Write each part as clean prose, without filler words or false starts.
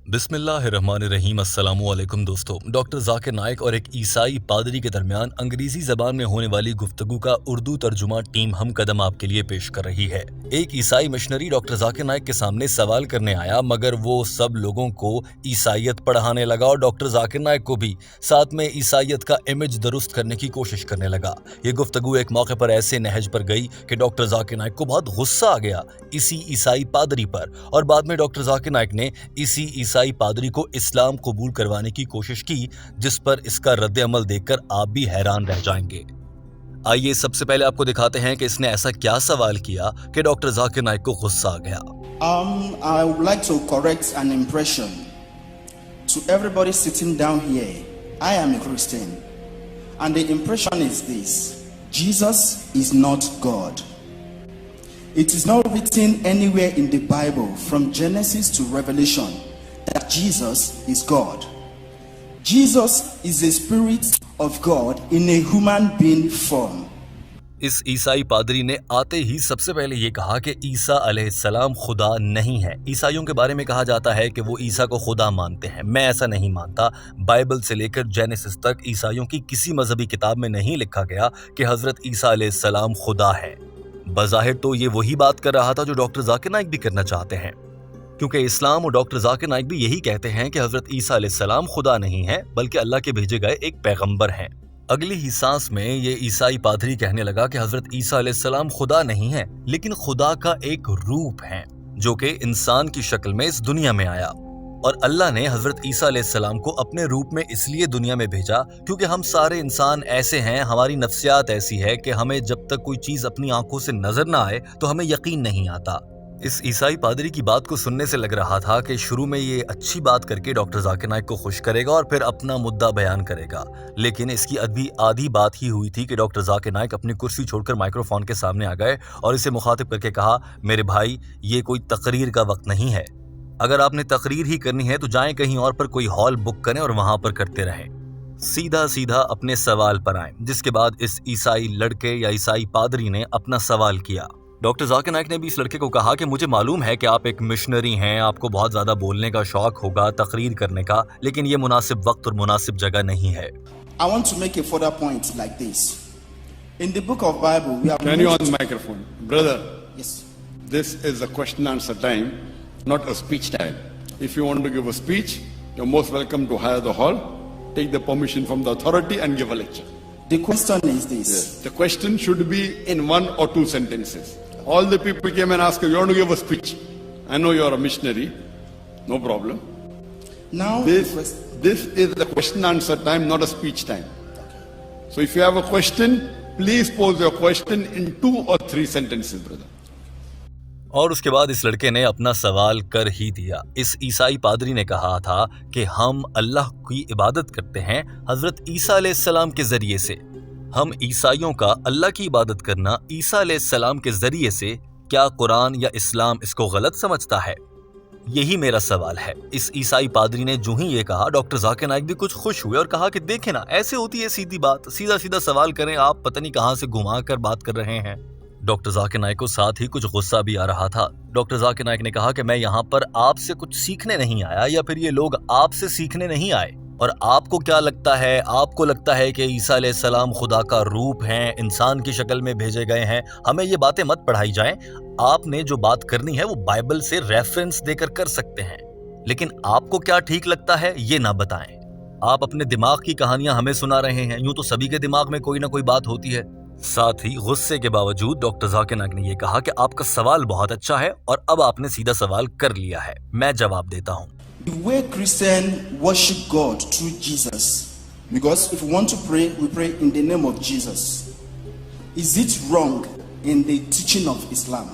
बिस्मिल्लाहिर्रहमानिर्रहीम। अस्सलामु अलैकुम दोस्तों। डॉक्टर जाकिर नाइक और एक ईसाई पादरी के दरमियान अंग्रेजी जबान में होने वाली गुफ्तगू का उर्दू तर्जुमा टीम हम कदम आपके लिए पेश कर रही है। एक ईसाई मिशनरी डॉक्टर जाकिर नाइक के सामने सवाल करने आया, मगर वो सब लोगों को ईसाइयत पढ़ाने लगा और डॉक्टर जाकिर नाइक को भी साथ में ईसाइयत का इमेज दुरुस्त करने की कोशिश करने लगा। ये गुफ्तगू एक मौके पर ऐसे नहज पर गई कि डॉक्टर जाकिर नाइक को बहुत गुस्सा आ गया इसी ईसाई पादरी पर, और बाद में डॉक्टर जाकिर नाइक ने इसी ईसाई पादरी को इस्लाम कबूल करवाने की कोशिश की, जिस पर इसका रद्द अमल देखकर आप भी हैरान रह जाएंगे। आइए सबसे पहले आपको दिखाते हैं कि इसने ऐसा क्या सवाल किया कि डॉक्टर जाकिर नाइक को गुस्सा आ गया। I would like to correct an impression to everybody sitting down here. I am a Christian, and the impression is this: Jesus is not God. It is not written anywhere in the Bible, from Genesis to Revelation, that Jesus is God. Jesus is the Spirit of God in a human being form. इस ईसाई पादरी ने आते ही सबसे पहले ये कहा कि ईसा अलैहिस्सलाम खुदा नहीं है। ईसाइयों के बारे में कहा जाता है कि वो ईसा को खुदा मानते हैं। मैं ऐसा नहीं मानता। बाइबल से लेकर जेनेसिस तक ईसाइयों की किसी मजहबी किताब में नहीं लिखा गया कि हजरत ईसा अलैहिस्सलाम खुदा है। बज़ाहिर तो ये वही बात कर रहा था जो डॉक्टर जाकिर नाइक भी करना चाहते हैं, क्योंकि इस्लाम और डॉक्टर जाकिर नाइक भी यही कहते हैं कि हजरत ईसा अलैहिस्सलाम खुदा नहीं है, बल्कि अल्लाह के भेजे गए एक पैगंबर हैं। अगली ही सांस में ये ईसाई पादरी कहने लगा कि हजरत ईसा अलैहिस्सलाम खुदा नहीं है, लेकिन खुदा का एक रूप है जो कि इंसान की शक्ल में इस दुनिया में आया, और अल्लाह ने हजरत ईसा अलैहिस्सलाम को अपने रूप में इसलिए दुनिया में भेजा क्योंकि हम सारे इंसान ऐसे हैं, हमारी नफ्सियात ऐसी है कि हमें जब तक कोई चीज अपनी आंखों से नजर ना आए तो हमें यकीन नहीं आता। इस ईसाई पादरी की बात को सुनने से लग रहा था कि शुरू में ये अच्छी बात करके डॉक्टर जाकिर नाइक को खुश करेगा और फिर अपना मुद्दा बयान करेगा, लेकिन इसकी अभी आधी बात ही हुई थी कि डॉक्टर जाकिर नाइक अपनी कुर्सी छोड़कर माइक्रोफोन के सामने आ गए और इसे मुखातिब करके कहा, मेरे भाई ये कोई तकरीर का वक्त नहीं है। अगर आपने तकरीर ही करनी है तो जाएं कहीं और पर कोई हॉल बुक करें और वहां पर करते रहें। सीधा सीधा अपने सवाल पर आए। जिसके बाद इस ईसाई लड़के या ईसाई पादरी ने अपना सवाल किया। डॉक्टर जाकिर नाइक ने भी इस लड़के को कहा कि मुझे मालूम है कि आप एक मिशनरी हैं, आपको बहुत ज्यादा बोलने का शौक होगा, तकरीर करने का, लेकिन ये मुनासिब वक्त और मुनासिब जगह नहीं है। I want to make a further point like this. In the book of Bible, we have. Can you on the microphone, brother? Yes. This is a question answer time, not a speech time. If you want to give a speech, you're most welcome to hire the hall, take the permission from the authority, and give a lecture. The question is this. Yes. The question should be in 1 or 2 sentences. All the people came and asked you want to give a speech. I know you're a missionary, no problem. Now This is the question answer time, not a speech time. So if you have a question, please pose your question in 2 or 3 sentences, brother. और उसके बाद इस लड़के ने अपना सवाल कर ही दिया। इस ईसाई पादरी ने कहा था कि हम अल्लाह की इबादत करते हैं हजरत ईसा अलैहिस्सलाम के जरिए से। हम ईसाइयों का अल्लाह की इबादत करना ईसा अलैहिस्सलाम के जरिए से, क्या कुरान या इस्लाम इसको गलत समझता है? यही मेरा सवाल है। इस ईसाई पादरी ने जो ही ये कहा, डॉक्टर जाकिर नाइक भी कुछ खुश हुए और कहा कि देखें ना, ऐसे होती है सीधी बात, सीधा सीधा सवाल करें, आप पता नहीं कहां से घुमा कर बात कर रहे हैं। डॉक्टर जाकिर नाइक को साथ ही कुछ गुस्सा भी आ रहा था। डॉक्टर जाकिर नाइक ने कहा कि मैं यहाँ पर आपसे कुछ सीखने नहीं आया, या फिर ये लोग आपसे सीखने नहीं आए। और आपको क्या लगता है? आपको लगता है कि ईसा अलैहिस्सलाम खुदा का रूप हैं, इंसान की शक्ल में भेजे गए हैं? हमें ये बातें मत पढ़ाई जाएं। आपने जो बात करनी है वो बाइबल से रेफरेंस देकर कर सकते हैं, लेकिन आपको क्या ठीक लगता है ये ना बताएं। आप अपने दिमाग की कहानियां हमें सुना रहे हैं। यूं तो सभी के दिमाग में कोई ना कोई बात होती है। साथ ही गुस्से के बावजूद डॉक्टर जाकिर नाइक ने यह कहा कि आपका सवाल बहुत अच्छा है और अब आपने सीधा सवाल कर लिया है, मैं जवाब देता हूं। The way Christians worship God through Jesus, because if we want to pray, we pray in the name of Jesus. Is it wrong in the teaching of Islam?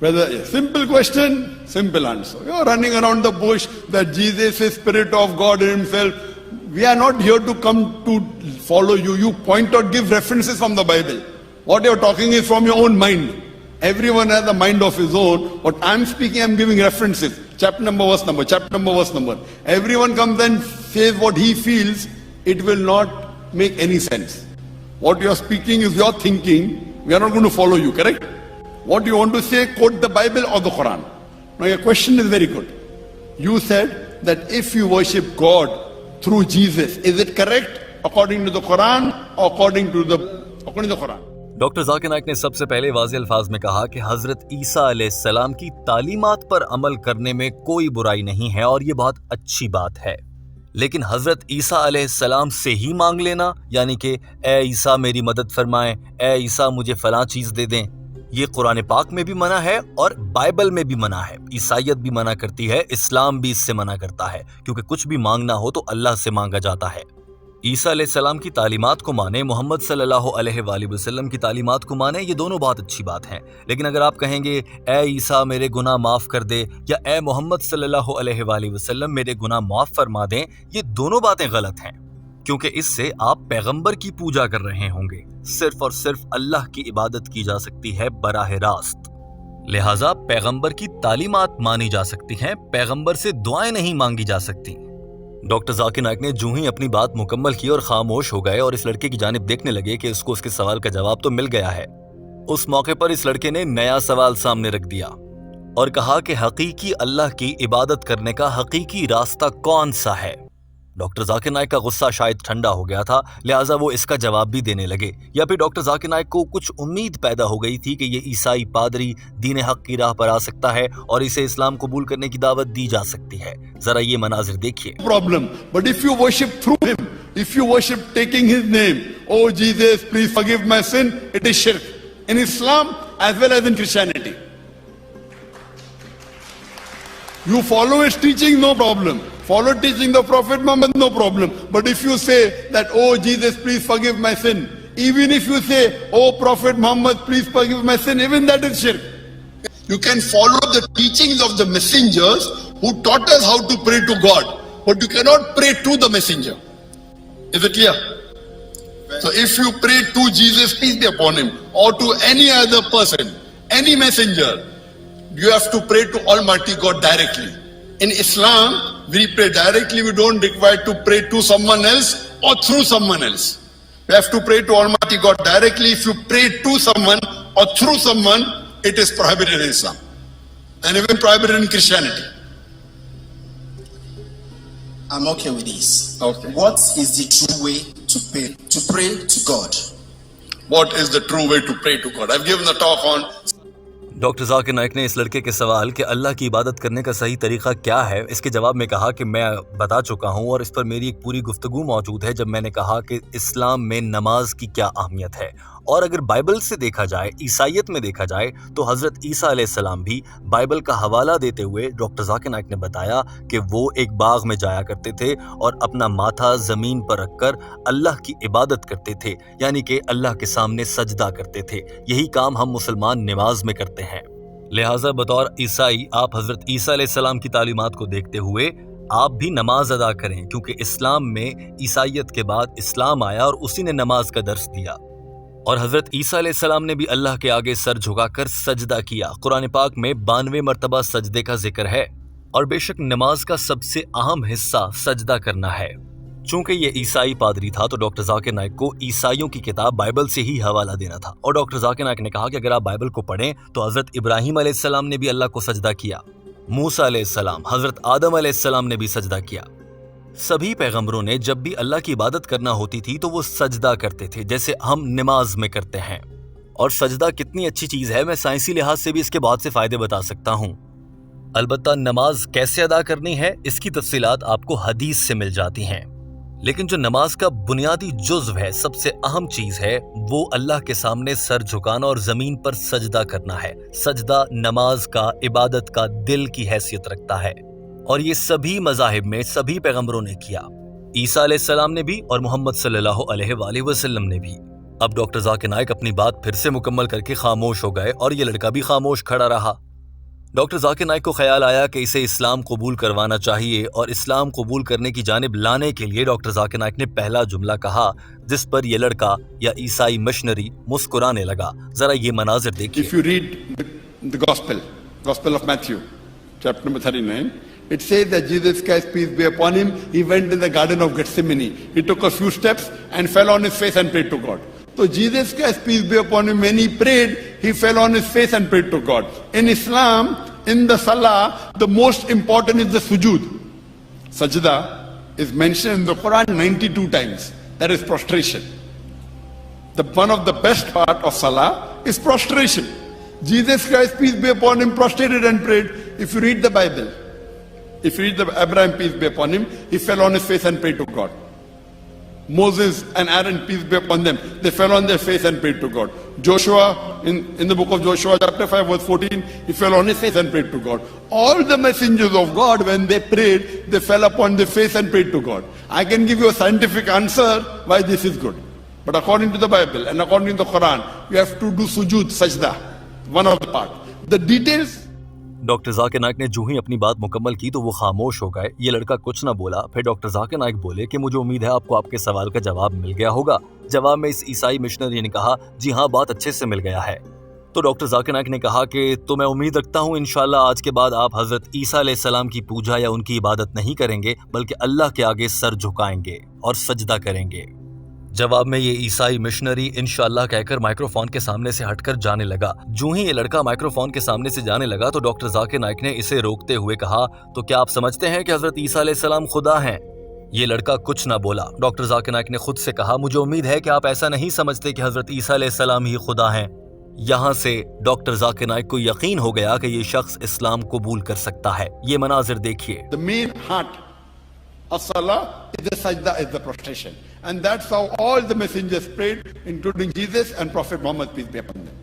Brother, simple question, simple answer. You're running around the bush that Jesus is Spirit of God himself. We are not here to come to follow you. You point out, give references from the Bible. What you're talking is from your own mind. Everyone has a mind of his own. What I'm speaking, I'm giving references. Chapter number, verse number, chapter number, verse number. Everyone comes and says what he feels. It will not make any sense. What you're speaking is your thinking. We are not going to follow you, correct? What you want to say, quote the Bible or the Quran. Now your question is very good. You said that if you worship God through Jesus, is it correct according to the Quran or according to the Quran? Doctor Zakir Naik ने सबसे पहले वाज़ेह अल्फाज में कहा कि हजरत ईसा अलैहिस्सलाम की तालीमात पर अमल करने में कोई बुराई नहीं है और ये बहुत अच्छी बात है, लेकिन हजरत ईसा अलैहिस्सलाम से ही मांग लेना, यानी कि ए ईसा मेरी मदद फरमाएं, ए ईसा मुझे फलां चीज दे दें, ये कुरान पाक में भी मना है और बाइबल में भी मना है। ईसाइयत भी मना करती है, इस्लाम भी इससे मना करता है, क्योंकि कुछ भी मांगना हो तो अल्लाह से मांगा जाता है। ईसा अलैहिस्सलाम की तालीमात को माने, मोहम्मद सल्लल्लाहु अलैहि वसल्लम की तालीमात को माने, ये दोनों बहुत अच्छी बात है। लेकिन अगर आप कहेंगे ए ईसा मेरे गुनाह माफ़ कर दे या ए मोहम्मद सल्लल्लाहु अलैहि वसल्लम मेरे गुनाह माफ़ फरमा दें, ये दोनों बातें गलत हैं, क्योंकि इससे आप पैगंबर की पूजा कर रहे होंगे। सिर्फ और सिर्फ अल्लाह की इबादत की जा सकती है बराह रास्त। लिहाजा पैगंबर की तालीमात मानी जा सकती हैं, पैगंबर से दुआएं नहीं मांगी जा सकती। डॉक्टर जाकिर नाइक ने जूं ही अपनी बात मुकम्मल की और खामोश हो गए और इस लड़के की जानिब देखने लगे कि उसको उसके सवाल का जवाब तो मिल गया है। उस मौके पर इस लड़के ने नया सवाल सामने रख दिया और कहा कि हकीकी अल्लाह की इबादत करने का हकीकी रास्ता कौन सा है। डॉक्टर जाकिर नाइक का गुस्सा शायद ठंडा हो गया था, लिहाजा वो इसका जवाब भी देने लगे, या फिर डॉक्टर जाकिर नाइक को कुछ उम्मीद पैदा हो गई थी कि ये ईसाई पादरी दीन हक की राह पर आ सकता है और इसे इस्लाम कबूल करने की दावत दी जा सकती है। जरा ये मनाजिर देखिए। Problem, but if you worship through him, if you worship taking his name, O Jesus please forgive my sin, it is शिर्क in Islam as well as in Christianity. You follow his teaching, no problem. Follow teaching the Prophet Muhammad, no problem. But if you say that, oh Jesus, please forgive my sin, even if you say, oh Prophet Muhammad, please forgive my sin, even that is shirk. You can follow the teachings of the messengers who taught us how to pray to God, but you cannot pray to the messenger. Is it clear? So if you pray to Jesus, peace be upon him, or to any other person, any messenger, you have to pray to Almighty God directly. In Islam, we pray directly. We don't require to pray to someone else or through someone else. We have to pray to Almighty God directly. If you pray to someone or through someone, it is prohibited in Islam and even prohibited in Christianity. I'm okay with this. Okay. What is the true way to pray to God? What is the true way to pray to God? I've given the talk on. Doctor Zakir Naik ने इस लड़के के सवाल कि अल्लाह की इबादत करने का सही तरीका क्या है, इसके जवाब में कहा कि मैं बता चुका हूं और इस पर मेरी एक पूरी गुफ्तगू मौजूद है जब मैंने कहा कि इस्लाम में नमाज की क्या अहमियत है। और अगर बाइबल से देखा जाए, ईसाइयत में देखा जाए, तो हजरत ईसा अलैहिस्सलाम भी बाइबल का हवाला देते हुए डॉक्टर जाकिर नाइक ने बताया कि वो एक बाग में जाया करते थे और अपना माथा जमीन पर रखकर अल्लाह की इबादत करते थे, यानी कि अल्लाह के सामने सजदा करते थे। यही काम हम मुसलमान नमाज में करते हैं। लिहाजा बतौर ईसाई आप हजरत ईसा अलैहिस्सलाम की तालीमात को देखते हुए आप भी नमाज अदा करें, क्योंकि इस्लाम में ईसाइयत के बाद इस्लाम आया और उसी ने नमाज का दर्स दिया। और हजरत ईसा अलैहिस्सलाम ने भी अल्लाह के आगे सर झुकाकर सजदा किया। कुरान पाक में 92 मरतबा सजदे का जिक्र है और बेशक नमाज का सबसे अहम हिस्सा सजदा करना है। चूंकि ये ईसाई पादरी था तो डॉक्टर जाकिर नाइक को ईसाइयों की किताब बाइबल से ही हवाला देना था। और डॉक्टर जाकिर नाइक ने कहा कि अगर आप बाइबल को पढ़ें तो हजरत इब्राहिम अलैहिस्सलाम ने भी अल्लाह को सजदा किया, मूसा अलैहिस्सलाम, हजरत आदम अलैहिस्सलाम ने भी सजदा किया। सभी पैगंबरों ने जब भी अल्लाह की इबादत करना होती थी तो वो सजदा करते थे, जैसे हम नमाज में करते हैं। और सजदा कितनी अच्छी चीज है, मैं साइंसी लिहाज से भी इसके बहुत से फायदे बता सकता हूँ। अलबत्ता नमाज कैसे अदा करनी है इसकी तफसीलात आपको हदीस से मिल जाती हैं, लेकिन जो नमाज का बुनियादी जुज़्व है, सबसे अहम चीज है, वो अल्लाह के सामने सर झुकाना और जमीन पर सजदा करना है। सजदा नमाज का, इबादत का दिल की हैसियत रखता है और ये सभी मज़ाहिब में सभी पैगंबरों ने किया। ईसा अलैहिस्सलाम ने भी और मोहम्मद सल्लल्लाहु अलैहि वसल्लम ने भी। अब डॉक्टर जाकिर नाइक अपनी बात फिर से मुकम्मल करके खामोश हो गए और ये लड़का भी खामोश खड़ा रहा। डॉक्टर जाकिर नाइक को ख्याल आया कि इसे इस्लाम कबूल करवाना चाहिए और इस्लाम कबूल करने की जानिब लाने के लिए डॉक्टर जाकिर नाइक ने पहला जुमला कहा, जिस पर यह लड़का या ईसाई मिशनरी मुस्कुराने लगा। जरा ये मनाजिर देखिए। If you read the Gospel of Matthew, chapter number 39, it says that Jesus Christ, peace be upon him, he went in the garden of Gethsemane. He took a few steps and fell on his face and prayed to God. So Jesus Christ, peace be upon him, when he prayed, he fell on his face and prayed to God. In Islam, in the Salah, the most important is the sujood. sajda is mentioned in the Quran 92 times. That is prostration. One of the best part of salah is prostration. Jesus Christ, peace be upon him, prostrated and prayed. If you read the Bible, if you read the Abraham, peace be upon him, he fell on his face and prayed to God. Moses and Aaron, peace be upon them, they fell on their face and prayed to God. Joshua, in the book of Joshua, chapter 5, verse 14, he fell on his face and prayed to God. All the messengers of God, when they prayed, they fell upon their face and prayed to God. I can give you a scientific answer why this is good. But according to the Bible and according to the Quran, you have to do sujood, sajda, one of the part. The details. Doctor Zakir Naik ने जो ही अपनी बात मुकम्मल की तो वो खामोश हो गए। ये लड़का कुछ ना बोला। फिर डॉक्टर जाकिर नाइक बोले कि मुझे उम्मीद है आपको आपके सवाल का जवाब मिल गया होगा। जवाब में इस ईसाई मिशनरी ने कहा, जी हाँ, बात अच्छे से मिल गया है। तो डॉक्टर जाकिर नाइक ने कहा कि तो मैं उम्मीद रखता हूँ इंशाल्लाह आज के बाद आप हजरत ईसा अलैहिस्सलाम की पूजा या उनकी इबादत नहीं करेंगे, बल्कि अल्लाह के आगे सर झुकाएंगे और सजदा करेंगे। जवाब में ये ईसाई मिशनरी इंशाअल्लाह कहकर माइक्रोफोन के सामने से हटकर जाने लगा। जो ही ये लड़का माइक्रोफोन के सामने से जाने लगा तो डॉक्टर जाकिर नाइक ने इसे रोकते हुए कहा, तो क्या आप समझते हैं कि हजरत ईसा अलैहिस्सलाम खुदा हैं? ये लड़का कुछ ना बोला। डॉक्टर जाकिर नाइक ने खुद से कहा, मुझे उम्मीद है कि आप ऐसा नहीं समझते कि हजरत ईसा अलैहिस्सलाम ही खुदा हैं। यहाँ से डॉक्टर जाकिर नाइक को यकीन हो गया कि ये शख्स इस्लाम कबूल कर सकता है। ये मनाजिर देखिए। The main heart of salah is the sajda, is the prostration. And that's how all the messengers prayed, including Jesus and Prophet Muhammad, peace be upon them.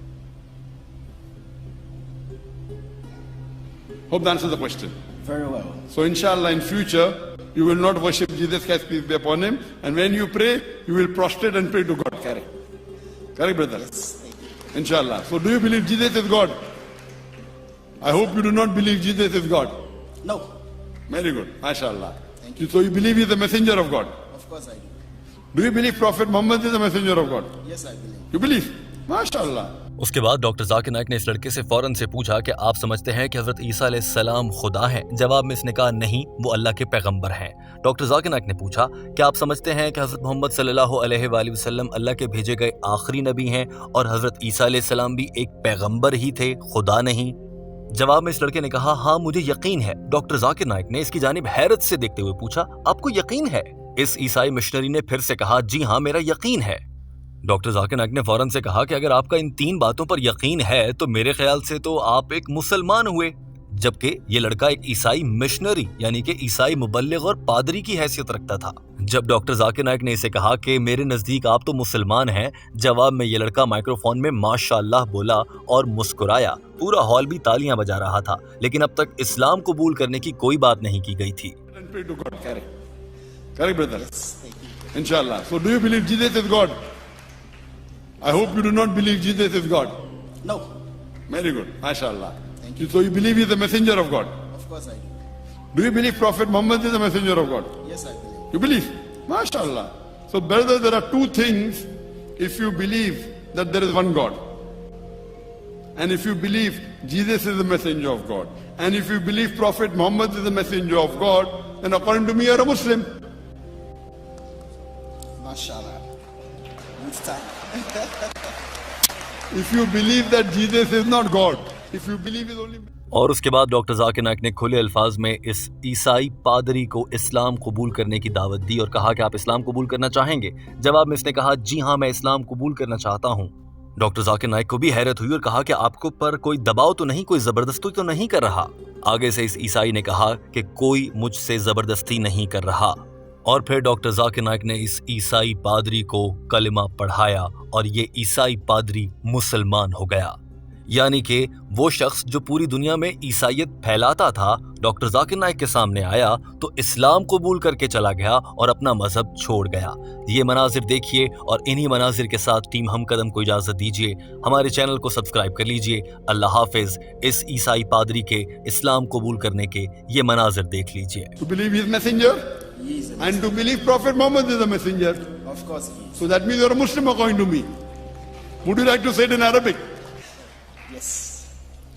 Hope that answers the question. Very well. So inshallah in future, you will not worship Jesus Christ, peace be upon him. And when you pray, you will prostrate and pray to God. Correct. Correct, brother? Yes. Inshallah. So do you believe Jesus is God? I hope you do not believe Jesus is God. No. Very good. MashaAllah. Thank you. So you believe he is the messenger of God? Of course I do. Do you believe Prophet Muhammad is the messenger of God? Yes, I believe. You believe? MashaAllah. उसके बाद doctor Zakir Naik ने इस लड़के से फौरन से पूछा कि आप समझते हैं कि हजरत ईसा अलैहिस्सलाम खुदा हैं? जवाब में इसने कहा, नहीं, वो अल्लाह के पैगंबर हैं। डॉक्टर जाकिर नाइक ने पूछा, क्या आप समझते हैं कि हजरत मोहम्मद सल्लल्लाहु अलैहि वसल्लम अल्लाह के भेजे गए आखिरी नबी हैं और हजरत ईसा अलैहिस्सलाम भी एक पैगंबर ही थे, खुदा नहीं? जवाब में इस लड़के ने कहा, हाँ, मुझे यकीन है। डॉक्टर जाकिर नाइक ने इसकी जानिब हैरत से देखते हुए पूछा, आपको यकीन है? इस ईसाई मिशनरी ने फिर से कहा, जी हाँ, मेरा यकीन है। डॉक्टर जाकिर नाइक ने फौरन से कहा कि अगर आपका इन 3 बातों पर यकीन है तो मेरे ख्याल से तो आप एक मुसलमान हुए। जबकि ये लड़का एक ईसाई मिशनरी यानी कि ईसाई मुबल्लिग और पादरी की हैसियत रखता था। जब डॉक्टर जाकिर नाइक ने इसे कहा कि मेरे नजदीक आप तो मुसलमान हैं, जवाब में ये लड़का माइक्रोफोन में माशाअल्लाह बोला और मुस्कुराया। पूरा हॉल भी तालियां बजा रहा था, लेकिन अब तक इस्लाम कबूल करने की कोई बात नहीं की गई थी। Correct, brother. Inshallah. So do you believe Jesus is God? I hope you do not believe Jesus is God. No. Very good. MashaAllah. Thank you. So you believe he is the messenger of God? Of course I do. Do you believe Prophet Muhammad is the messenger of God? Yes, I believe. You believe? MashaAllah. So brother, there are 2 things if you believe that there is one God. And if you believe Jesus is the messenger of God. And if you believe Prophet Muhammad is the messenger of God, then according to me you are a Muslim. MashaAllah. It's time. If you believe that Jesus is not God, if you believe is only... और उसके बाद doctor Zakir Naik ने खुले अल्फाज में इस ईसाई पादरी को इस्लाम कबूल करने की दावत दी और कहा कि आप इस्लाम कबूल करना चाहेंगे? जवाब में इसने कहा, जी हाँ, मैं इस्लाम कबूल करना चाहता हूँ। डॉक्टर जाकिर नाइक को भी हैरत हुई और कहा कि आपको पर कोई दबाव तो नहीं, कोई जबरदस्ती तो नहीं कर रहा? आगे से इस ईसाई ने कहा कि कोई मुझसे जबरदस्ती नहीं कर रहा। और फिर डॉक्टर जाकिर नाइक ने इस ईसाई पादरी को कलिमा पढ़ाया और ये ईसाई पादरी मुसलमान हो गया। यानी कि वो शख्स जो पूरी दुनिया में ईसाईयत फैलाता था, डॉक्टर जाकिर नाइक के सामने आया तो इस्लाम कबूल करके चला गया और अपना मजहब छोड़ गया। ये मनाजिर देखिए और इन्हीं मनाजिर के साथ टीम हम कदम को इजाजत दीजिए। हमारे चैनल को सब्सक्राइब कर लीजिए। अल्लाह हाफिज। इस ईसाई पादरी के इस्लाम कबूल करने के ये मनाजिर देख लीजिए। To believe he is messenger and to believe Prophet Muhammad is a messenger. Of course he is. So that means you are a Muslim according to me. Would you like to say it in Arabic? Yes.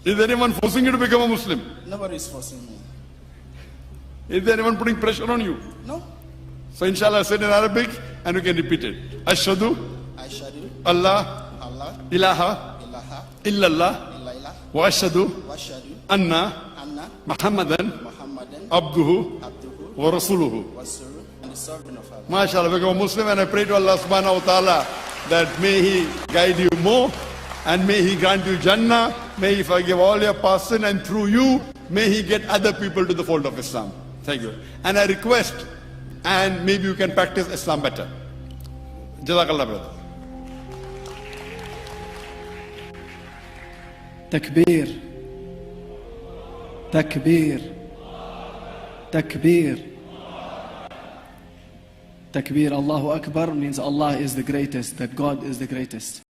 Is anyone forcing you to become a Muslim? Nobody is forcing me. Is there anyone putting pressure on you? No. So inshallah say it in Arabic and you can repeat it. Ashhadu Ashhadu Allah Allah ilaha ilaha illallah illallah wa ashhadu wa ashhadu anna anna Muhammadan Muhammadan abduhu abduhu wa rasuluhu. and the servant of Allah. MashaAllah, become a Muslim, and I pray to Allah subhanahu wa ta'ala that may He guide you more, and may He grant you Jannah, may He forgive all your past sin, and through you, may He get other people to the fold of Islam. Thank you. And I request, and maybe you can practice Islam better. Jazakallah, brother. Takbir. Takbir. Takbir. Takbir. Allahu Akbar means Allah is the greatest, that God is the greatest.